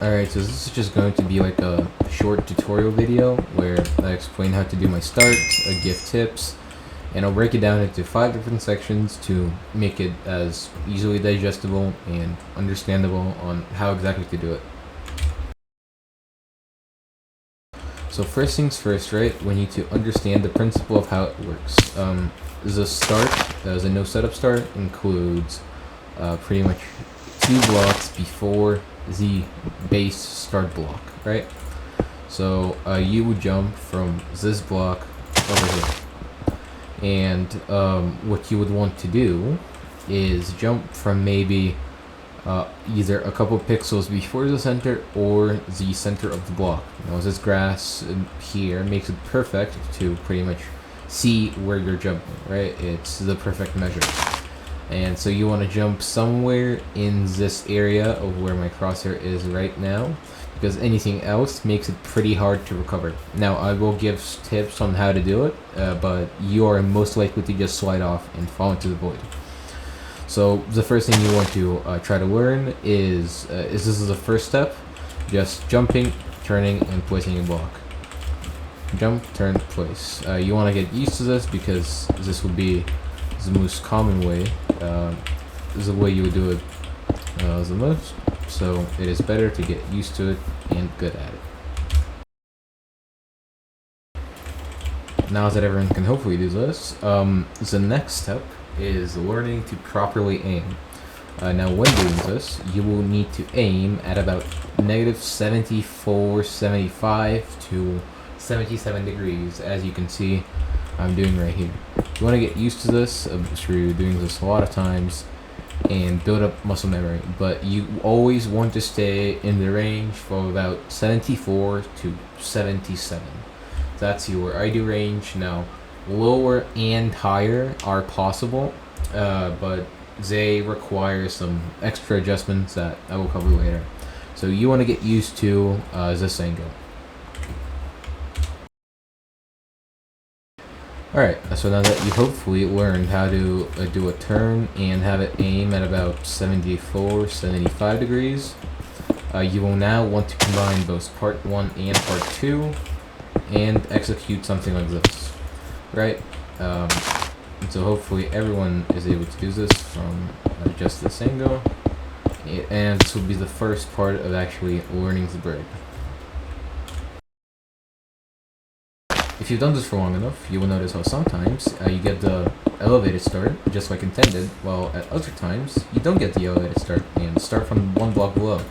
Alright, so this is just going to be like a short tutorial video where I explain how to do my start, I give tips, and I'll break it down into 5 different sections to make it as easily digestible and understandable on how exactly to do it. So first things first, right, we need to understand the principle of how it works. The start, the no setup start, includes pretty much 2 blocks before the base start block, right? So you would jump from this block over here. And what you would want to do is jump from maybe either a couple pixels before the center or the center of the block. Now this grass here makes it perfect to pretty much see where you're jumping, right? It's the perfect measure. And so you want to jump somewhere in this area of where my crosshair is right now, because anything else makes it pretty hard to recover. Now I will give tips on how to do it, but you are most likely to just slide off and fall into the void. So the first thing you want to try to learn is this is the first step, just jumping, turning, and placing a block. Jump, turn, place. You want to get used to this because this would be the most common way. This is the way you would do it the most, so it is better to get used to it and good at it. Now that everyone can hopefully do this, the next step is learning to properly aim. Now when doing this, you will need to aim at about -74, 75 to 77 degrees, as you can see I'm doing right here. You want to get used to this through doing this a lot of times and build up muscle memory, but you always want to stay in the range from about 74 to 77. That's your ideal range. Now lower and higher are possible, but they require some extra adjustments that I will cover later. So you want to get used to this angle. Alright, so now that you hopefully learned how to do a turn and have it aim at about 74, 75 degrees, you will now want to combine both part 1 and part 2 and execute something like this, right? So hopefully everyone is able to do this from just this angle, and this will be the first part of actually learning the bridge. If you've done this for long enough, you will notice how sometimes you get the elevated start, just like intended, while at other times you don't get the elevated start and start from 1 block below.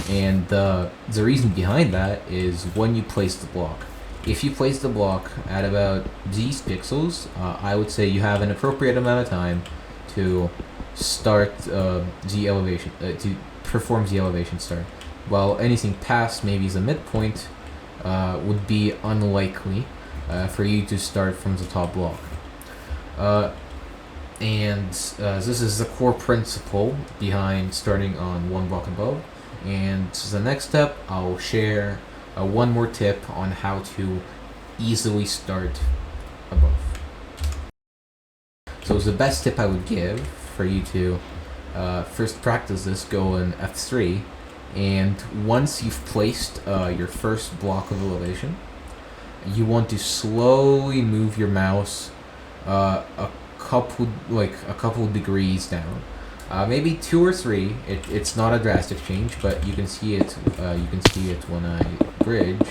And the reason behind that is when you place the block. If you place the block at about these pixels, I would say you have an appropriate amount of time to start the elevation, to perform the elevation start. While anything past maybe the midpoint would be unlikely for you to start from the top block. This is the core principle behind starting on 1 block above. And the next step, I'll share one more tip on how to easily start above. So the best tip I would give for you to first practice this, go in F3, and once you've placed your first block of elevation, you want to slowly move your mouse a couple degrees down, maybe 2 or 3. It's not a drastic change, but you can see it. When I bridge.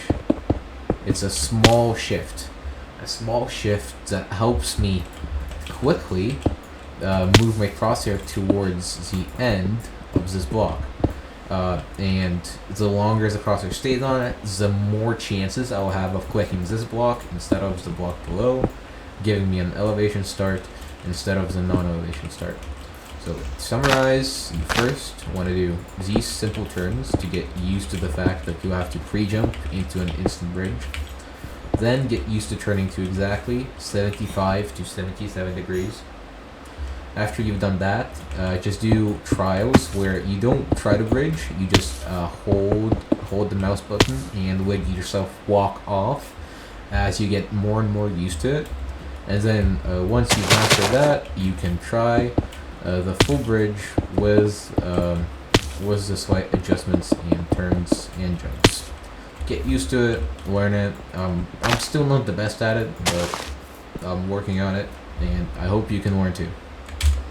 It's a small shift that helps me quickly move my crosshair towards the end of this block. And the longer the crosshair stays on it, the more chances I will have of clicking this block instead of the block below, giving me an elevation start instead of the non-elevation start. So to summarize, you first want to do these simple turns to get used to the fact that you have to pre-jump into an instant bridge. Then get used to turning to exactly 75 to 77 degrees. After you've done that, just do trials where you don't try to bridge, you just hold the mouse button and let yourself walk off as you get more and more used to it. And then once you've mastered that, you can try the full bridge with was the slight adjustments and turns and jumps. Get used to it, learn it. I'm still not the best at it, but I'm working on it, and I hope you can learn too.